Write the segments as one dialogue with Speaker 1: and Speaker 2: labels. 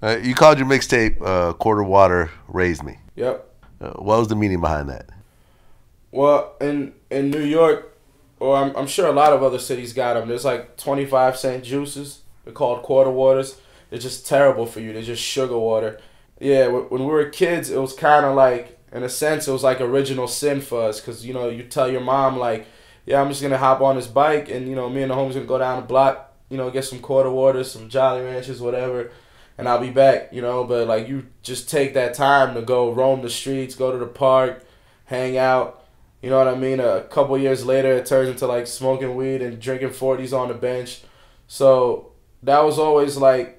Speaker 1: You called your mixtape "Quarter Water Raised Me."
Speaker 2: Yep.
Speaker 1: What was the meaning behind that?
Speaker 2: Well, in New York, or I'm sure a lot of other cities got them. There's like 25-cent juices. They're called quarter waters. They're just terrible for you. They're just sugar water. Yeah, when we were kids, it was kind of like, in a sense, it was like original sin for us. Because, you tell your mom, like, yeah, I'm just going to hop on this bike and, me and the homies going to go down the block, get some quarter waters, some Jolly Ranchers, whatever, and I'll be back, But, like, you just take that time to go roam the streets, go to the park, hang out. You know what I mean? A couple years later, it turns into, like, smoking weed and drinking 40s on the bench. So that was always, like,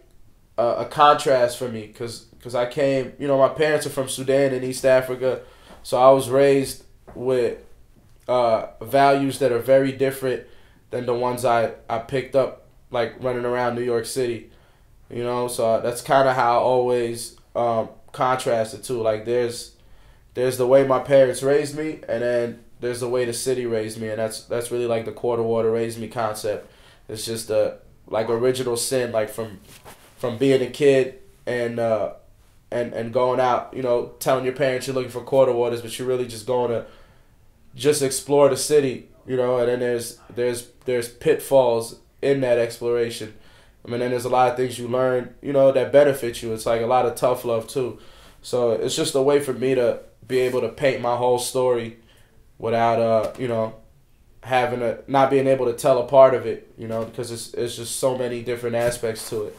Speaker 2: a contrast for me because I came, my parents are from Sudan in East Africa, so I was raised with values that are very different than the ones I picked up, like, running around New York City, so that's kind of how I always contrasted too. Like, there's the way my parents raised me, and then there's the way the city raised me, and that's really like the quarter water raised me concept. It's just like original sin, like from being a kid and going out, telling your parents you're looking for quarter waters, but you're really just going to just explore the city, and then there's pitfalls in that exploration. I mean, then there's a lot of things you learn, that benefit you. It's like a lot of tough love too. So it's just a way for me to be able to paint my whole story without having not being able to tell a part of it, because it's just so many different aspects to it.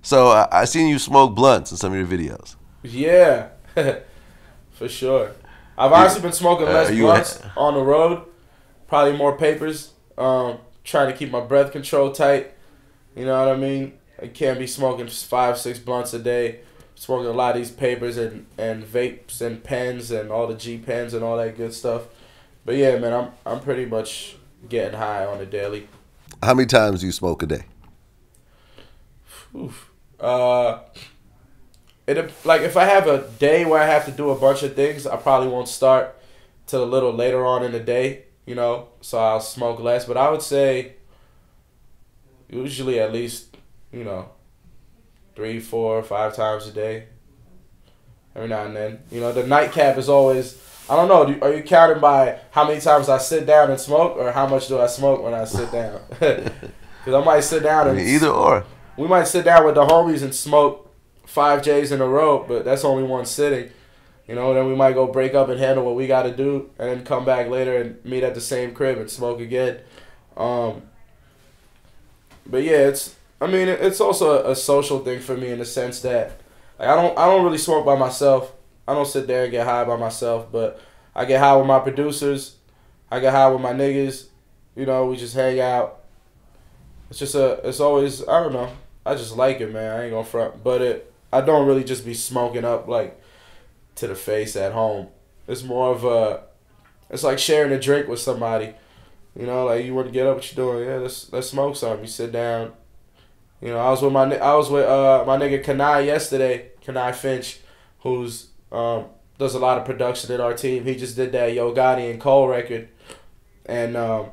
Speaker 1: So I seen you smoke blunts in some of your videos.
Speaker 2: Yeah, for sure. I've honestly been smoking less blunts on the road, probably more papers. Trying to keep my breath control tight. You know what I mean? I can't be smoking 5-6 blunts a day. Smoking a lot of these papers and vapes and pens and all the G pens and all that good stuff. But yeah, man, I'm pretty much getting high on a daily.
Speaker 1: How many times do you smoke a day?
Speaker 2: Oof. Like, if I have a day where I have to do a bunch of things, I probably won't start till a little later on in the day, so I'll smoke less. But I would say usually at least, 3, 4, 5 times a day. Every now and then. The nightcap is always, I don't know, are you counting by how many times I sit down and smoke, or how much do I smoke when I sit down? Because I might sit down and...
Speaker 1: either or.
Speaker 2: We might sit down with the homies and smoke 5 J's in a row, but that's only one sitting. Then we might go break up and handle what we got to do, and then come back later and meet at the same crib and smoke again. But yeah, it's also a social thing for me in the sense that, like, I don't really smoke by myself. I don't sit there and get high by myself, but I get high with my producers. I get high with my niggas. We just hang out. It's always, I don't know. I just like it, man. I ain't gonna front. But I don't really just be smoking up, like, to the face at home. It's more of it's like sharing a drink with somebody. Like, you want to get up, what you doing? Yeah, let's smoke something. You sit down. I was with my nigga Kanai yesterday, Kanai Finch, who's does a lot of production in our team. He just did that Yo Gotti and Cole record, and I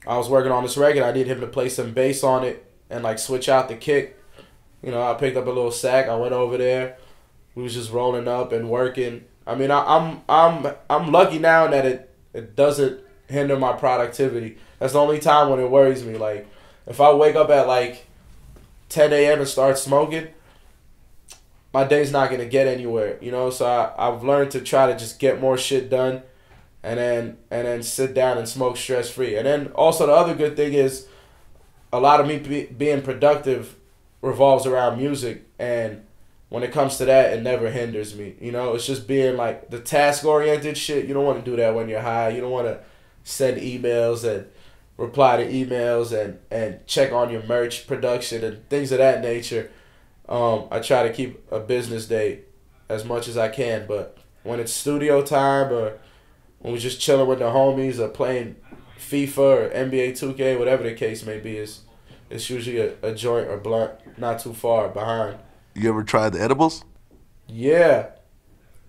Speaker 2: was working on this record. I needed him to play some bass on it and, like, switch out the kick. I picked up a little sack. I went over there. We was just rolling up and working. I mean, I'm lucky now that it doesn't hinder my productivity. That's the only time when it worries me. Like, if I wake up at like 10 a.m. and start smoking, my day's not gonna get anywhere. So I've learned to try to just get more shit done, and then sit down and smoke stress free. And then also the other good thing is, a lot of me being productive revolves around music, and when it comes to that, it never hinders me. It's just being like the task oriented shit. You don't want to do that when you're high. You don't want to send emails and reply to emails and check on your merch production and things of that nature. I try to keep a business day as much as I can, but when it's studio time, or when we're just chilling with the homies, or playing FIFA or NBA 2K, whatever the case may be, it's usually a joint or blunt not too far behind.
Speaker 1: You ever tried the edibles?
Speaker 2: Yeah.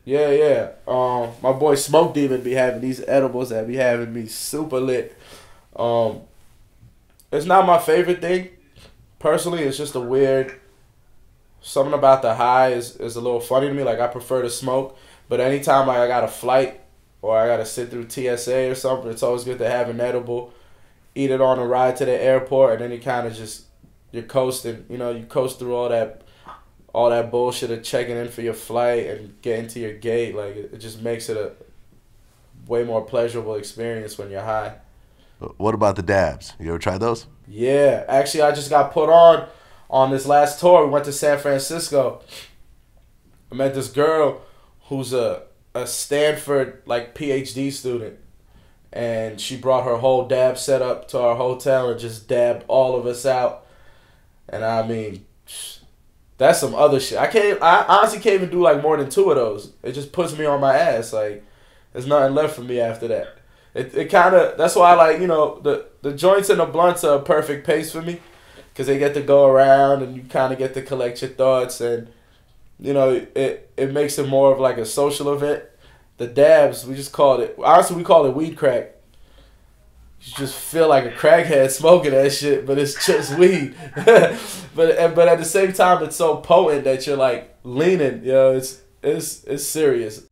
Speaker 2: My boy Smoke Demon be having these edibles that be having me super lit. It's not my favorite thing. Personally, it's just a weird something about the high is a little funny to me. Like I prefer to smoke, but anytime like I got a flight or I gotta sit through TSA or something, it's always good to have an edible, eat it on the ride to the airport, and then you kind of just you're coasting. You know, you coast through all that bullshit of checking in for your flight and getting to your gate. Like it just makes it a way more pleasurable experience when you're high.
Speaker 1: What about the dabs? You ever tried those?
Speaker 2: Yeah, actually, I just got put on this last tour. We went to San Francisco. I met this girl who's a Stanford like PhD student, and she brought her whole dab setup to our hotel and just dabbed all of us out. And I mean, that's some other shit. I honestly can't even do like more than two of those. It just puts me on my ass. Like, there's nothing left for me after that. It kind of, that's why I like, you know, the joints and the blunts are a perfect pace for me because they get to go around and you kind of get to collect your thoughts, and, you know, it makes it more of like a social event. The dabs, we just called it, honestly, we call it weed crack. You just feel like a crackhead smoking that shit, but it's just weed. but at the same time, it's so potent that you're like leaning, you know, it's serious.